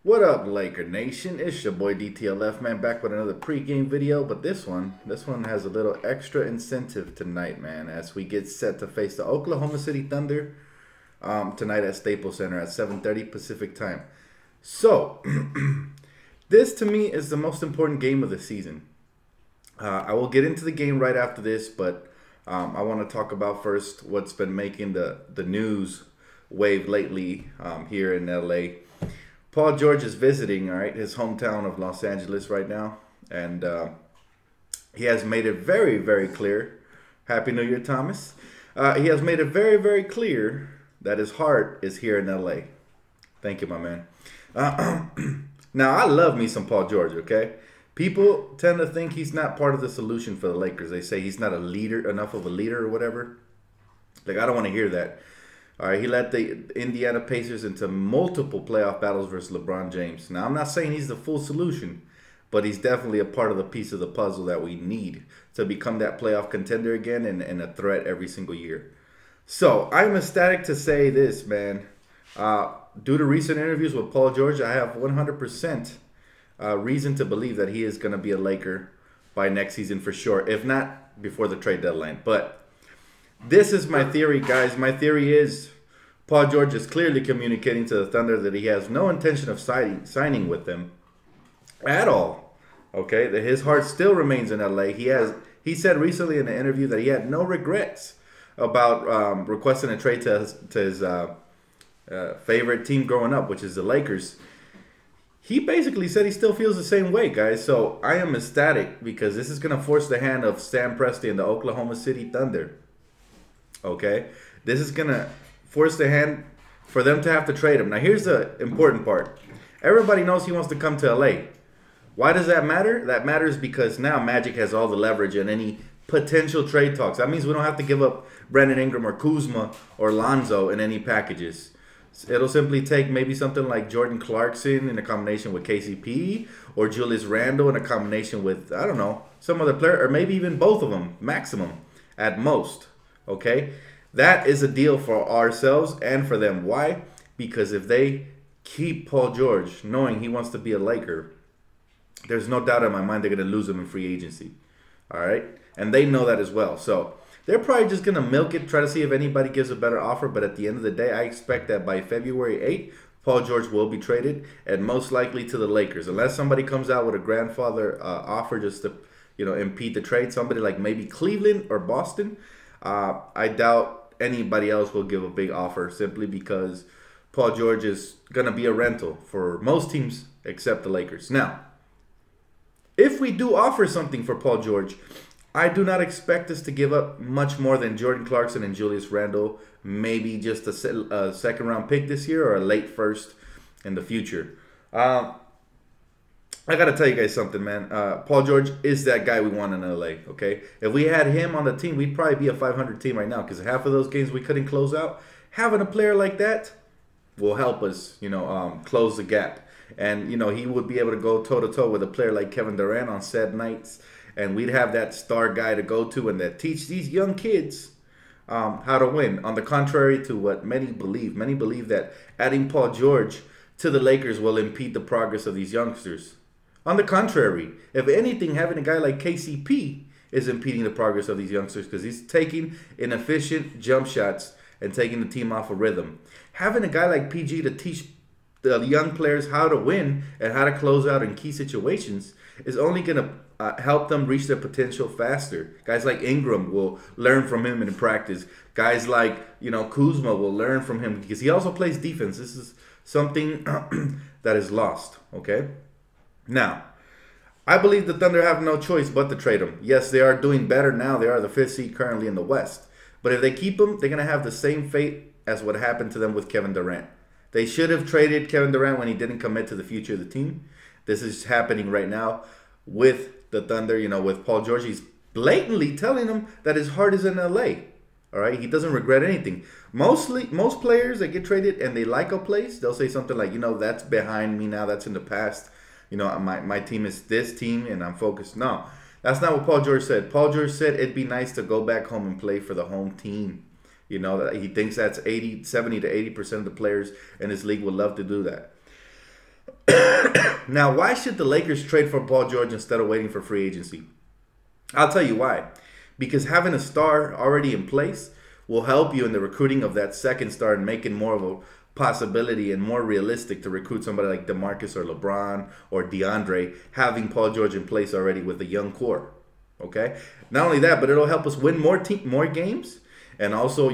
What up, Laker Nation? It's your boy DTLF, man, back with another pregame video. But this one has a little extra incentive tonight, man, as we get set to face the Oklahoma City Thunder tonight at Staples Center at 7:30 Pacific time. So, this to me is the most important game of the season. I will get into the game right after this, but I want to talk about first what's been making the news wave lately here in LA. Paul George is visiting, all right, his hometown of Los Angeles right now, and he has made it very, very clear. Happy New Year, Thomas. He has made it very, very clear that his heart is here in LA. Thank you, my man. Now, I love me some Paul George, okay? People tend to think he's not part of the solution for the Lakers. They say he's not a leader, enough of a leader or whatever. Like, I don't want to hear that. All right, he led the Indiana Pacers into multiple playoff battles versus LeBron James. Now, I'm not saying he's the full solution, but he's definitely a part of the piece of the puzzle that we need to become that playoff contender again and a threat every single year. So, I'm ecstatic to say this, man. Due to recent interviews with Paul George, I have 100% reason to believe that he is going to be a Laker by next season for sure, if not before the trade deadline. But this is my theory, guys. My theory is Paul George is clearly communicating to the Thunder that he has no intention of signing with them at all. Okay, that his heart still remains in LA. He said recently in an interview that he had no regrets about requesting a trade to his favorite team growing up, which is the Lakers. He basically said he still feels the same way, guys. So I am ecstatic because this is going to force the hand of Sam Presti and the Oklahoma City Thunder. Okay, this is going to force the hand for them to have to trade him. Now, here's the important part. Everybody knows he wants to come to LA. Why does that matter? That matters because now Magic has all the leverage in any potential trade talks. That means we don't have to give up Brandon Ingram or Kuzma or Lonzo in any packages. It'll simply take maybe something like Jordan Clarkson in a combination with KCP or Julius Randle in a combination with, I don't know, some other player, or maybe even both of them, maximum at most. Okay, that is a deal for ourselves and for them. Why? Because if they keep Paul George, knowing he wants to be a Laker, there's no doubt in my mind they're going to lose him in free agency. All right, and they know that as well. So they're probably just going to milk it, try to see if anybody gives a better offer. But at the end of the day, I expect that by February 8th, Paul George will be traded, and most likely to the Lakers, unless somebody comes out with a grandfather offer just to, impede the trade. Somebody like maybe Cleveland or Boston. I doubt anybody else will give a big offer simply because Paul George is going to be a rental for most teams except the Lakers. Now, if we do offer something for Paul George, I do not expect us to give up much more than Jordan Clarkson and Julius Randle, maybe just a second-round pick this year or a late first in the future. I got to tell you guys something, man. Paul George is that guy we want in LA, okay? If we had him on the team, we'd probably be a 500 team right now because half of those games we couldn't close out. Having a player like that will help us, close the gap. And, he would be able to go toe-to-toe with a player like Kevin Durant on said nights. And we'd have that star guy to go to and that teach these young kids how to win. On the contrary to what many believe that adding Paul George to the Lakers will impede the progress of these youngsters. On the contrary, if anything, having a guy like KCP is impeding the progress of these youngsters because he's taking inefficient jump shots and taking the team off a rhythm. Having a guy like PG to teach the young players how to win and how to close out in key situations is only going to help them reach their potential faster. Guys like Ingram will learn from him in practice. Guys like, Kuzma will learn from him because he also plays defense. This is something that is lost, okay? Now, I believe the Thunder have no choice but to trade him. Yes, they are doing better now. They are the 5th seed currently in the West. But if they keep him, they're going to have the same fate as what happened to them with Kevin Durant. They should have traded Kevin Durant when he didn't commit to the future of the team. This is happening right now with the Thunder, with Paul George. He's blatantly telling them that his heart is in LA. All right, he doesn't regret anything. Most players that get traded and they like a place, they'll say something like, that's behind me now. That's in the past. My team is this team and I'm focused. No, that's not what Paul George said. Paul George said it'd be nice to go back home and play for the home team. He thinks that's 70 to 80% of the players in this league would love to do that. Now, why should the Lakers trade for Paul George instead of waiting for free agency? I'll tell you why. Because having a star already in place will help you in the recruiting of that second star and make it more of a possibility and more realistic to recruit somebody like DeMarcus or LeBron or DeAndre, having Paul George in place already with a young core. Okay? Not only that, but it'll help us win more games and also,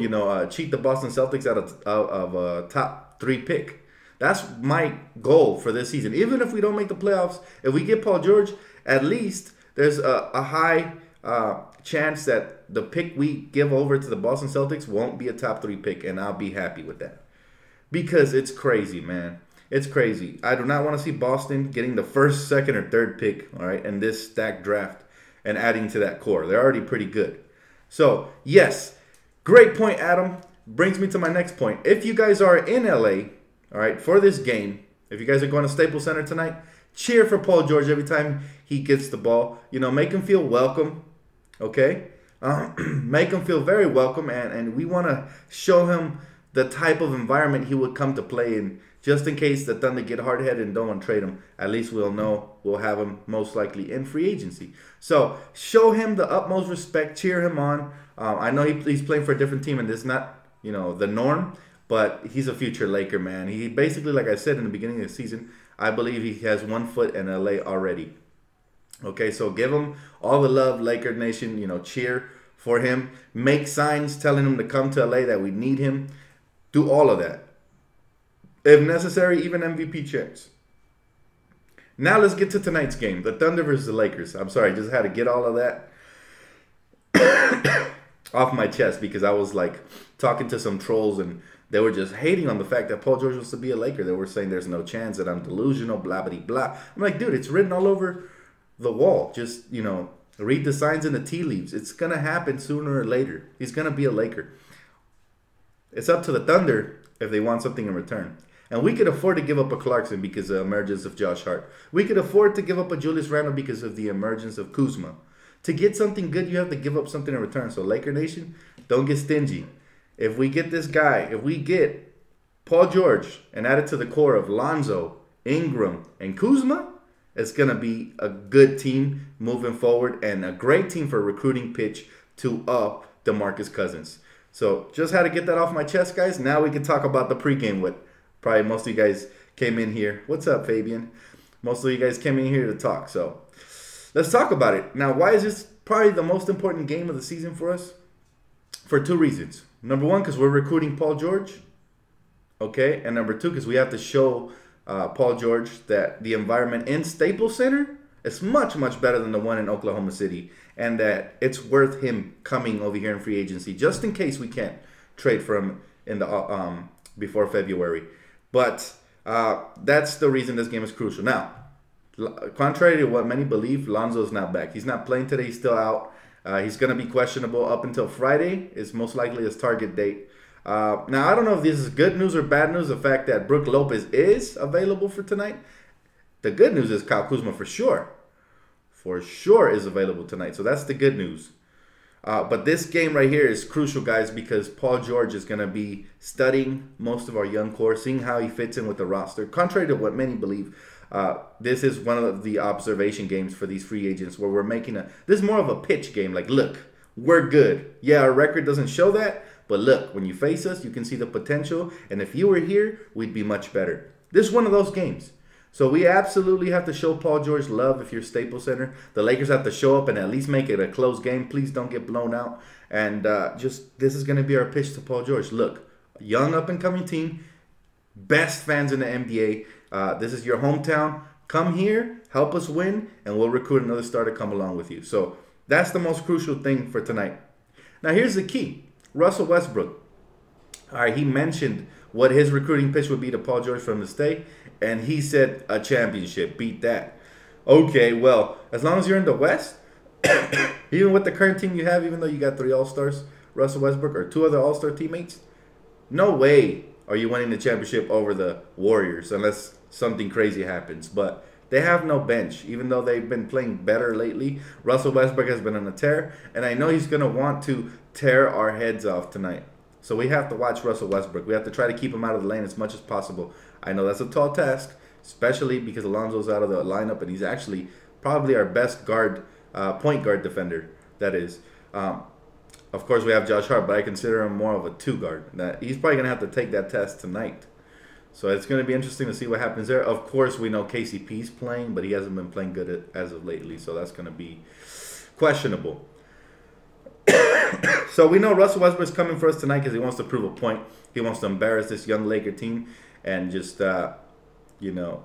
cheat the Boston Celtics out of a top 3 pick. That's my goal for this season. Even if we don't make the playoffs, if we get Paul George, at least there's a high chance that the pick we give over to the Boston Celtics won't be a top 3 pick, and I'll be happy with that. Because it's crazy, man. It's crazy. I do not want to see Boston getting the first, second, or third pick, all right, in this stacked draft and adding to that core. They're already pretty good. So, yes, great point, Adam. Brings me to my next point. If you guys are in LA, all right, for this game, if you guys are going to Staples Center tonight, cheer for Paul George every time he gets the ball. Make him feel welcome, okay? Make him feel very welcome, and we want to show him the type of environment he would come to play in, just in case the Thunder get hard-headed and don't want to trade him. At least we'll know we'll have him most likely in free agency. So show him the utmost respect, cheer him on. I know he's playing for a different team, and this is not, the norm, but he's a future Laker, man. He basically, like I said in the beginning of the season, I believe he has 1 foot in LA already. Okay, so give him all the love, Laker Nation. Cheer for him. Make signs telling him to come to LA, that we need him. Do all of that. If necessary, even MVP checks. Now let's get to tonight's game. The Thunder versus the Lakers. I'm sorry, just had to get all of that off my chest, because I was like talking to some trolls and they were just hating on the fact that Paul George wants to be a Laker. They were saying there's no chance, that I'm delusional, blah, blah, blah. I'm like, dude, it's written all over the wall. Just, read the signs in the tea leaves. It's going to happen sooner or later. He's going to be a Laker. It's up to the Thunder if they want something in return. And we could afford to give up a Clarkson because of the emergence of Josh Hart. We could afford to give up a Julius Randle because of the emergence of Kuzma. To get something good, you have to give up something in return. So Laker Nation, don't get stingy. If we get this guy, if we get Paul George and add it to the core of Lonzo, Ingram, and Kuzma, it's going to be a good team moving forward and a great team for a recruiting pitch to up DeMarcus Cousins. So just had to get that off my chest, guys. Now we can talk about the pregame. What probably most of you guys came in here. What's up, Fabian? Most of you guys came in here to talk. So let's talk about it. Now, why is this probably the most important game of the season for us? For 2 reasons. Number 1, because we're recruiting Paul George. Okay. And number 2, because we have to show Paul George that the environment in Staples Center is much, much better than the one in Oklahoma City. And that it's worth him coming over here in free agency, just in case we can't trade for him in the before February. But that's the reason this game is crucial. Now, contrary to what many believe, Lonzo's not back. He's not playing today. He's still out. He's going to be questionable up until Friday. Is most likely his target date. Now, I don't know if this is good news or bad news, the fact that Brook Lopez is available for tonight. The good news is Kyle Kuzma for sure is available tonight. So that's the good news. But this game right here is crucial, guys, because Paul George is going to be studying most of our young core, seeing how he fits in with the roster. Contrary to what many believe, this is one of the observation games for these free agents where we're making this is more of a pitch game. Like, look, we're good. Yeah, our record doesn't show that, but look, when you face us, you can see the potential. And if you were here, we'd be much better. This is one of those games. So we absolutely have to show Paul George love if you're Staples Center. The Lakers have to show up and at least make it a close game. Please don't get blown out. And this is going to be our pitch to Paul George. Look, young up-and-coming team, best fans in the NBA. This is your hometown. Come here, help us win, and we'll recruit another star to come along with you. So that's the most crucial thing for tonight. Now here's the key. Russell Westbrook. All right, he mentioned what his recruiting pitch would be to Paul George from the stay. And he said a championship. Beat that. Okay, well, as long as you're in the West, even with the current team you have, even though you got 3 All-Stars, Russell Westbrook, or 2 other All-Star teammates, no way are you winning the championship over the Warriors unless something crazy happens. But they have no bench, even though they've been playing better lately. Russell Westbrook has been on a tear, and I know he's going to want to tear our heads off tonight. So we have to watch Russell Westbrook. We have to try to keep him out of the lane as much as possible. I know that's a tall task, especially because Alonzo's out of the lineup, and he's actually probably our best guard, point guard defender. That is. Of course, we have Josh Hart, but I consider him more of a 2 guard. That he's probably gonna have to take that test tonight. So it's going to be interesting to see what happens there. Of course, we know KCP's playing, but he hasn't been playing good as of lately, so that's going to be questionable. So we know Russell Westbrook's coming for us tonight because he wants to prove a point. He wants to embarrass this young Laker team and just, you know,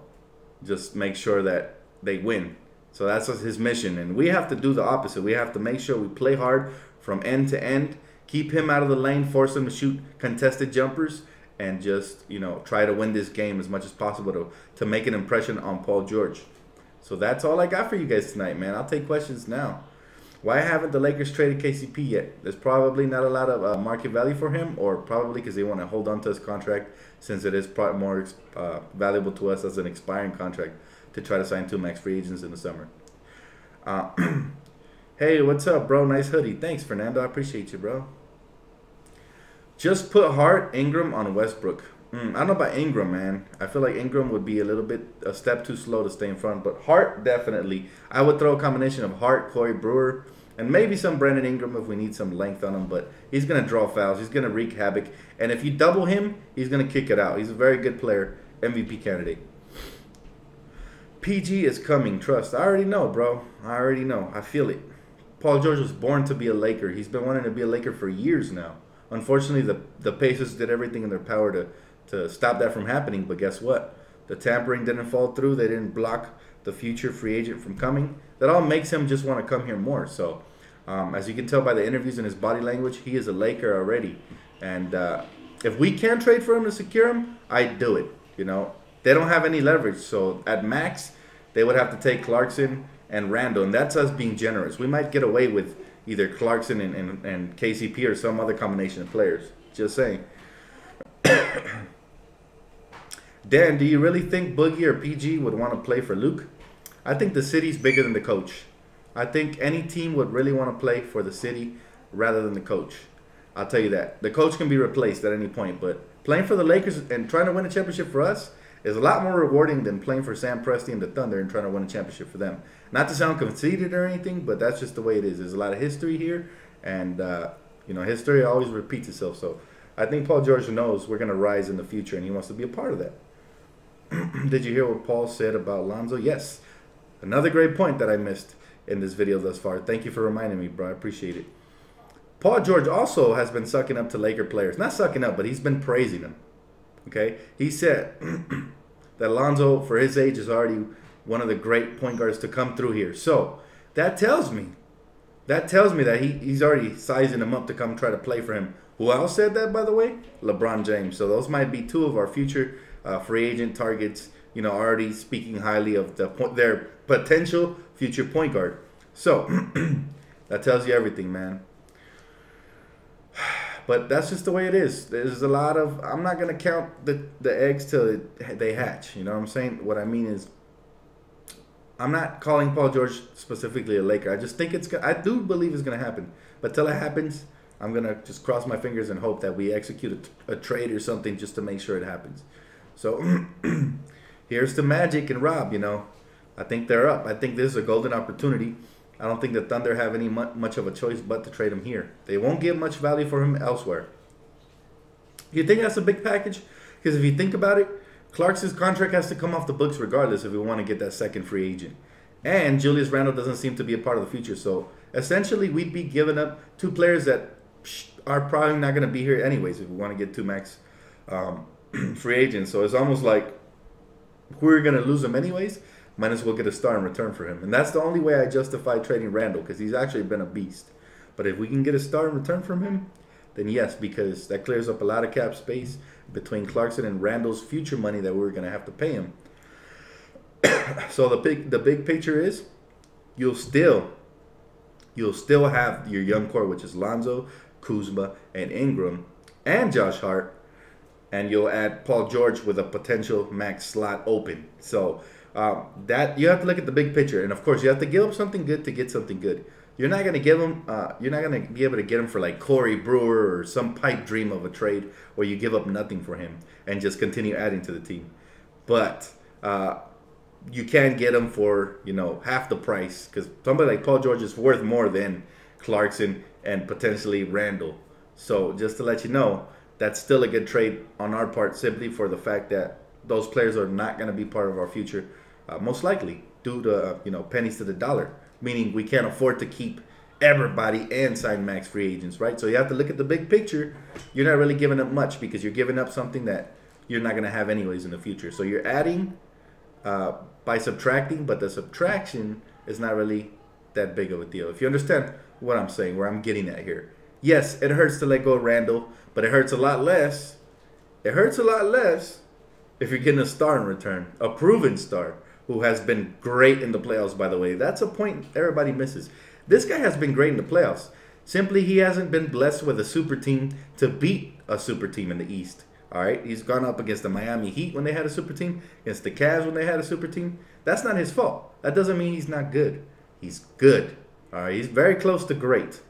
just make sure that they win. So that's his mission, and we have to do the opposite. We have to make sure we play hard from end to end, keep him out of the lane, force him to shoot contested jumpers, and just, you know, try to win this game as much as possible to make an impression on Paul George. So that's all I got for you guys tonight, man. I'll take questions now. Why haven't the Lakers traded KCP yet? There's probably not a lot of market value for him, or probably because they want to hold on to his contract since it is more valuable to us as an expiring contract to try to sign 2 max free agents in the summer. Hey, what's up, bro? Nice hoodie. Thanks, Fernando. I appreciate you, bro. Just put Hart, Ingram on Westbrook. I don't know about Ingram, man. I feel like Ingram would be a step too slow to stay in front. But Hart, definitely. I would throw a combination of Hart, Corey Brewer, and maybe some Brandon Ingram if we need some length on him. But he's going to draw fouls. He's going to wreak havoc. And if you double him, he's going to kick it out. He's a very good player. MVP candidate. PG is coming. Trust. I already know, bro. I already know. I feel it. Paul George was born to be a Laker. He's been wanting to be a Laker for years now. Unfortunately, the Pacers did everything in their power to stop that from happening. But guess what? The tampering didn't fall through. They didn't block the future free agent from coming. That all makes him just want to come here more. So, as you can tell by the interviews and his body language, he is a Laker already. And if we can trade for him to secure him, I'd do it. You know, they don't have any leverage. So at max, they would have to take Clarkson and Randall. And that's us being generous. We might get away with either Clarkson and KCP or some other combination of players. Just saying. Dan, do you really think Boogie or PG would want to play for Luke? I think the city's bigger than the coach. I think any team would really want to play for the city rather than the coach. I'll tell you that. The coach can be replaced at any point, but playing for the Lakers and trying to win a championship for us is a lot more rewarding than playing for Sam Presti and the Thunder and trying to win a championship for them. Not to sound conceited or anything, but that's just the way it is. There's a lot of history here, and you know, history always repeats itself. So I think Paul George knows we're going to rise in the future, and he wants to be a part of that. Did you hear what Paul said about Lonzo? Yes. Another great point that I missed in this video thus far. Thank you for reminding me, bro. I appreciate it. Paul George also has been sucking up to Laker players. Not sucking up, but he's been praising them. Okay? He said that Lonzo, for his age, is already one of the great point guards to come through here. So that tells me that he's already sizing him up to come try to play for him. Who else said that, by the way? LeBron James. So those might be 2 of our future free agent targets, you know, already speaking highly of their potential future point guard. So that tells you everything, man. But that's just the way it is. There's a lot of, I'm not going to count the eggs till they hatch. You know what I'm saying? What I mean is, I'm not calling Paul George specifically a Laker. I just think I do believe it's going to happen. But till it happens, I'm going to just cross my fingers and hope that we execute a trade or something just to make sure it happens. So here's to Magic and Rob, you know. I think they're up. I think this is a golden opportunity. I don't think the Thunder have any much of a choice but to trade him here. They won't get much value for him elsewhere. You think that's a big package? Because if you think about it, Clarkson's contract has to come off the books regardless if we want to get that second free agent. And Julius Randle doesn't seem to be a part of the future. So essentially, we'd be giving up 2 players that are probably not going to be here anyways if we want to get 2 max free agents. So it's almost like we're going to lose them anyways. Might as well get a star in return for him. And that's the only way I justify trading Randall, because he's actually been a beast. But if we can get a star in return from him, then yes, because that clears up a lot of cap space between Clarkson and Randall's future money that we're going to have to pay him. So the big picture is you'll still have your young core, which is Lonzo, Kuzma, and Ingram, and Josh Hart, and you'll add Paul George with a potential max slot open. So that you have to look at the big picture, and of course you have to give up something good to get something good. You're not gonna give him. You're not gonna be able to get him for like Corey Brewer or some pipe dream of a trade where you give up nothing for him and just continue adding to the team. But you can get him for, you know, half the price, because somebody like Paul George is worth more than Clarkson and potentially Randall. So just to let you know, that's still a good trade on our part, simply for the fact that those players are not going to be part of our future, most likely due to you know, pennies to the dollar, meaning we can't afford to keep everybody and sign max free agents, right? So you have to look at the big picture. You're not really giving up much, because you're giving up something that you're not going to have anyways in the future. So you're adding by subtracting, but the subtraction is not really that big of a deal. If you understand what I'm saying, where I'm getting at here. Yes, it hurts to let go of Randall, but it hurts a lot less. It hurts a lot less if you're getting a star in return, a proven star who has been great in the playoffs, by the way. That's a point everybody misses. This guy has been great in the playoffs. Simply, he hasn't been blessed with a super team to beat a super team in the East. All right, he's gone up against the Miami Heat when they had a super team, against the Cavs when they had a super team. That's not his fault. That doesn't mean he's not good. He's good. All right, he's very close to great.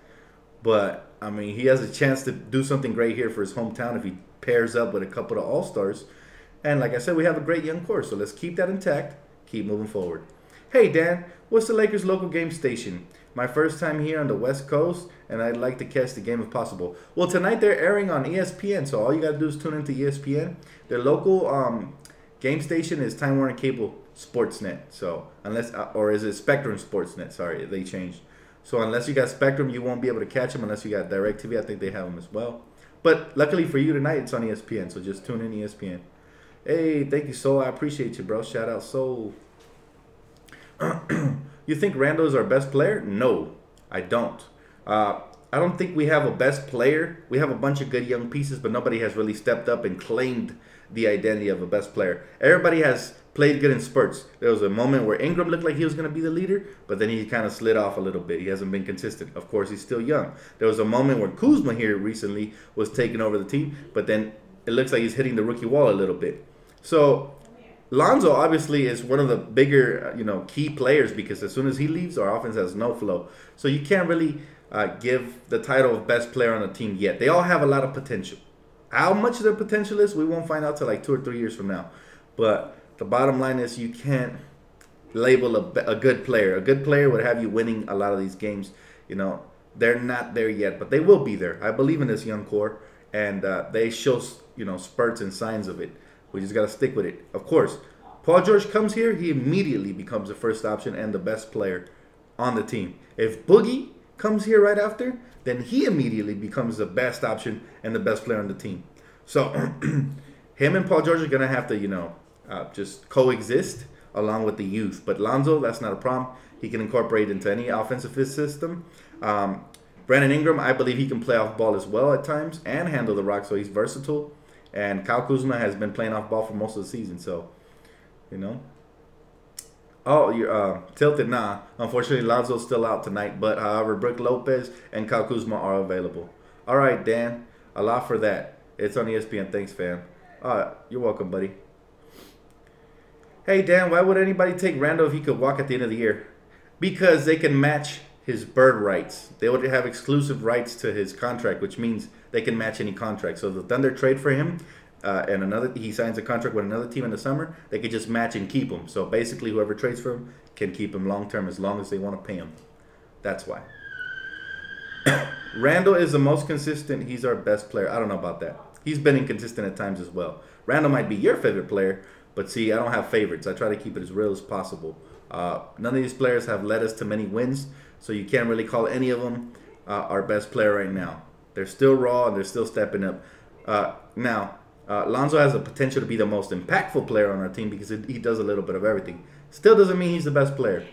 But, I mean, he has a chance to do something great here for his hometown if he pairs up with a couple of all-stars. And like I said, we have a great young core, so let's keep that intact, keep moving forward. Hey, Dan, what's the Lakers' local game station? My first time here on the West Coast, and I'd like to catch the game if possible. Well, tonight they're airing on ESPN, so all you got to do is tune into ESPN. Their local game station is Time Warner Cable Sportsnet. So, unless, or is it Spectrum Sportsnet? Sorry, they changed. So, unless you got Spectrum, you won't be able to catch them unless you got DirecTV. I think they have them as well. But luckily for you tonight, it's on ESPN, so just tune in ESPN. Hey, thank you, Soul. I appreciate you, bro. Shout out, Soul. You think Randall is our best player? No, I don't. I don't think we have a best player. We have a bunch of good young pieces, but nobody has really stepped up and claimed the identity of a best player. Everybody has played good in spurts. There was a moment where Ingram looked like he was going to be the leader, but then he kind of slid off a little bit. He hasn't been consistent. Of course, he's still young. There was a moment where Kuzma here recently was taking over the team, but then it looks like he's hitting the rookie wall a little bit. So Lonzo obviously is one of the bigger, you know, key players, because as soon as he leaves, our offense has no flow. So you can't really give the title of best player on the team yet. They all have a lot of potential. How much their potential is, we won't find out till like 2 or 3 years from now. But the bottom line is, you can't label a good player. A good player would have you winning a lot of these games. You know, they're not there yet, but they will be there. I believe in this young core, and they show, you know, spurts and signs of it. We just got to stick with it. Of course, Paul George comes here, he immediately becomes the first option and the best player on the team. If Boogie comes here right after, then he immediately becomes the best option and the best player on the team. So him and Paul George are going to have to, you know, just coexist along with the youth. But Lonzo, that's not a problem. He can incorporate into any offensive system. Brandon Ingram, I believe he can play off ball as well at times and handle the rock, so he's versatile. And Kyle Kuzma has been playing off ball for most of the season, so, you know. Oh, you're tilted? Nah. Unfortunately, Lonzo's still out tonight, but however, Brook Lopez and Kyle Kuzma are available. All right, Dan. A lot for that. It's on ESPN. Thanks, fam. You're welcome, buddy. Hey, Dan, why would anybody take Randall if he could walk at the end of the year? Because they can match his bird rights. They would have exclusive rights to his contract, which means they can match any contract. So if the Thunder trade for him and he signs a contract with another team in the summer, they could just match and keep him. So basically, whoever trades for him can keep him long term as long as they want to pay him. That's why. Randall is the most consistent. He's our best player. I don't know about that. He's been inconsistent at times as well. Randall might be your favorite player, but see, I don't have favorites. I try to keep it as real as possible. None of these players have led us to many wins, so you can't really call any of them our best player right now. They're still raw and they're still stepping up. Now, Lonzo has the potential to be the most impactful player on our team because he does a little bit of everything. Still doesn't mean he's the best player.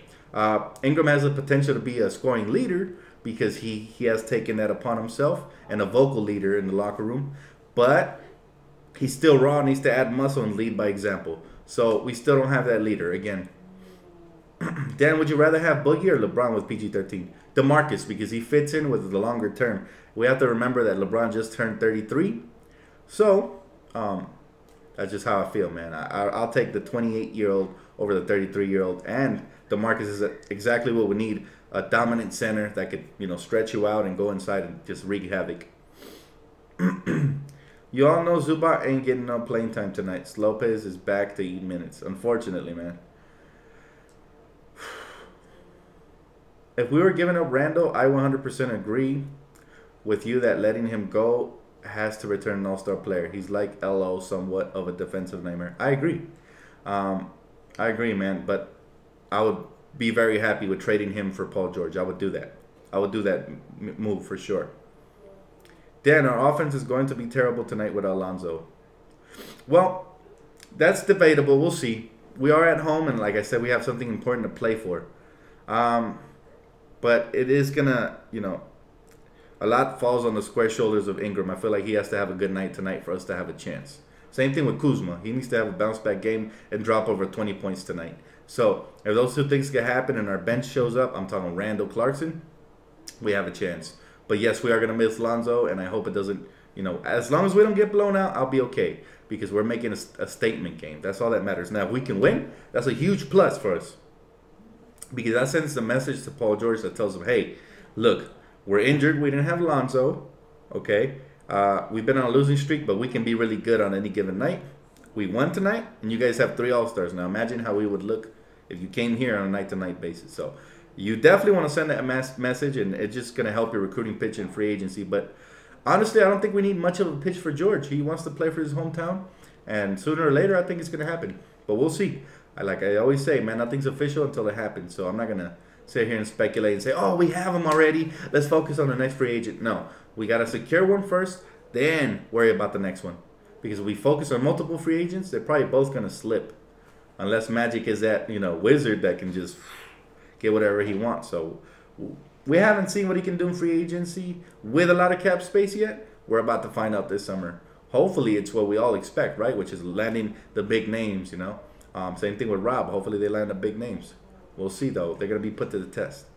Ingram has the potential to be a scoring leader because he has taken that upon himself, and a vocal leader in the locker room. But he's still raw, needs to add muscle and lead by example. So we still don't have that leader. Again, Dan, would you rather have Boogie or LeBron with PG13? DeMarcus, because he fits in with the longer term. We have to remember that LeBron just turned 33. So that's just how I feel, man. I'll take the 28-year-old over the 33-year-old. And DeMarcus is exactly what we need. A dominant center that could, you know, stretch you out and go inside and just wreak havoc. You all know Zubac ain't getting no playing time tonight. Lopez is back to 8 minutes. Unfortunately, man. If we were giving up Randall, I 100% agree with you that letting him go has to return an all-star player. He's like LO, somewhat of a defensive nightmare. I agree. I agree, man. But I would be very happy with trading him for Paul George. I would do that. I would do that move for sure. Dan, our offense is going to be terrible tonight with Alonso. Well, that's debatable. We'll see. We are at home, and like I said, we have something important to play for. But it is going to, you know, a lot falls on the square shoulders of Ingram. I feel like he has to have a good night tonight for us to have a chance. Same thing with Kuzma. He needs to have a bounce-back game and drop over 20 points tonight. So if those two things can happen and our bench shows up, I'm talking Randall Clarkson, we have a chance. But yes, we are going to miss Lonzo, and I hope it doesn't, you know, as long as we don't get blown out, I'll be okay. Because we're making a statement game. That's all that matters. Now, if we can win, that's a huge plus for us. Because that sends the message to Paul George that tells him, hey, look, we're injured. We didn't have Lonzo. Okay. We've been on a losing streak, but we can be really good on any given night. We won tonight, and you guys have 3 All-Stars. Now, imagine how we would look if you came here on a night-to-night basis. So, you definitely want to send that message, and it's just going to help your recruiting pitch in free agency. But, honestly, I don't think we need much of a pitch for George. He wants to play for his hometown, and sooner or later, I think it's going to happen. But we'll see. Like I always say, man, nothing's official until it happens. So, I'm not going to sit here and speculate and say, oh, we have him already. Let's focus on the next free agent. No, we got to secure one first, then worry about the next one. Because if we focus on multiple free agents, they're probably both going to slip. Unless Magic is that, you know, wizard that can just get whatever he wants. So we haven't seen what he can do in free agency with a lot of cap space yet. We're about to find out this summer. Hopefully it's what we all expect, right? Which is landing the big names, you know. Same thing with Rob. Hopefully they land the big names. We'll see, though. They're going to be put to the test.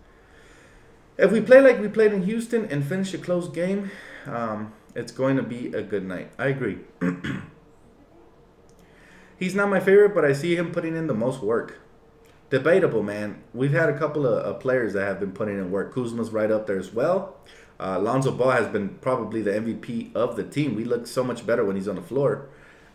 If we play like we played in Houston and finish a close game, it's going to be a good night. I agree. He's not my favorite, but I see him putting in the most work. Debatable, man. We've had a couple of players that have been putting in work. Kuzma's right up there as well. Lonzo Ball has been probably the MVP of the team. We look so much better when he's on the floor.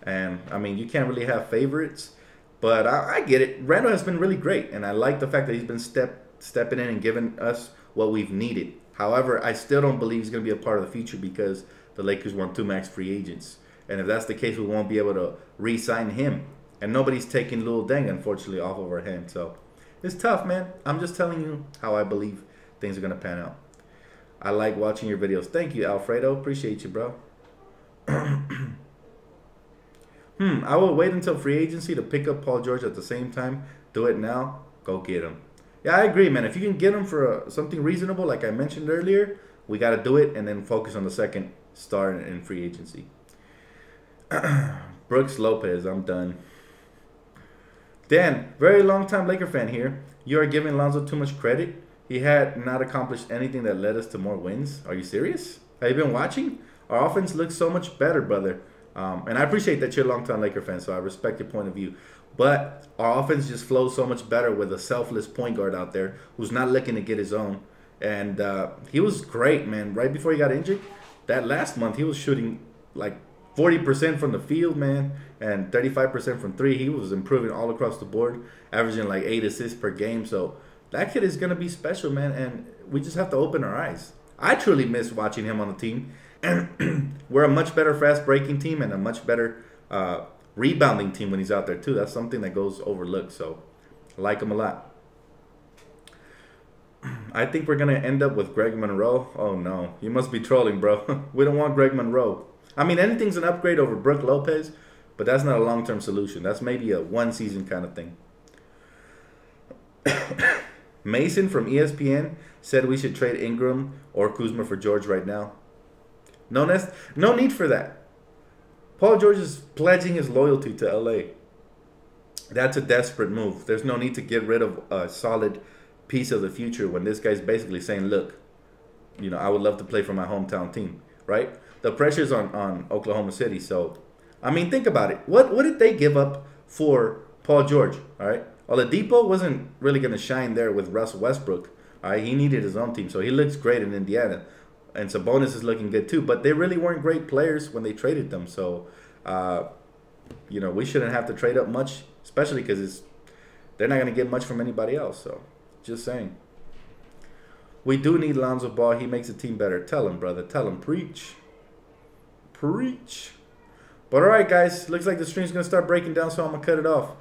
And, I mean, you can't really have favorites. But I get it. Randall has been really great. And I like the fact that he's been stepping in and giving us what we've needed. However, I still don't believe he's going to be a part of the future because the Lakers want 2 max free agents. And if that's the case, we won't be able to re-sign him. And nobody's taking Lil Deng, unfortunately, off of our hand. So it's tough, man. I'm just telling you how I believe things are going to pan out. I like watching your videos. Thank you, Alfredo. Appreciate you, bro. I will wait until free agency to pick up Paul George at the same time. Do it now. Go get him. Yeah, I agree, man. If you can get him for something reasonable, like I mentioned earlier, we got to do it and then focus on the second star in free agency. Brooks Lopez, I'm done. Dan, very long-time Laker fan here. You are giving Lonzo too much credit. He had not accomplished anything that led us to more wins. Are you serious? Have you been watching? Our offense looks so much better, brother. And I appreciate that you're a long-time Laker fan, so I respect your point of view. But our offense just flows so much better with a selfless point guard out there who's not looking to get his own. And he was great, man. Right before he got injured, that last month he was shooting like 40% from the field, man, and 35% from 3. He was improving all across the board, averaging like 8 assists per game. So that kid is going to be special, man, and we just have to open our eyes. I truly miss watching him on the team. And we're a much better fast-breaking team and a much better rebounding team when he's out there, too. That's something that goes overlooked, so I like him a lot. I think we're going to end up with Greg Monroe. Oh, no. You must be trolling, bro. We don't want Greg Monroe. I mean, anything's an upgrade over Brook Lopez, but that's not a long-term solution. That's maybe a one-season kind of thing. Mason from ESPN said we should trade Ingram or Kuzma for George right now. No need for that. Paul George is pledging his loyalty to LA. That's a desperate move. There's no need to get rid of a solid piece of the future when this guy's basically saying, look, you know, I would love to play for my hometown team, right? The pressure's on Oklahoma City. So, I mean, think about it. What did they give up for Paul George, all right? Oladipo wasn't really going to shine there with Russell Westbrook. All right? He needed his own team, so he looks great in Indiana. And Sabonis is looking good too. But they really weren't great players when they traded them. So, you know, we shouldn't have to trade up much, especially because they're not going to get much from anybody else. So, just saying. We do need Lonzo Ball. He makes the team better. Tell him, brother. Tell him. Preach. Preach. But all right, guys. Looks like the stream's going to start breaking down, so I'm going to cut it off.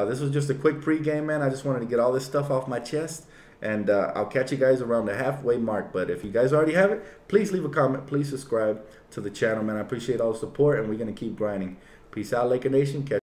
This was just a quick pregame, man. I just wanted to get all this stuff off my chest. And I'll catch you guys around the halfway mark. But if you guys already have it, please leave a comment. Please subscribe to the channel, man. I appreciate all the support, and we're going to keep grinding. Peace out, Laker Nation. Catch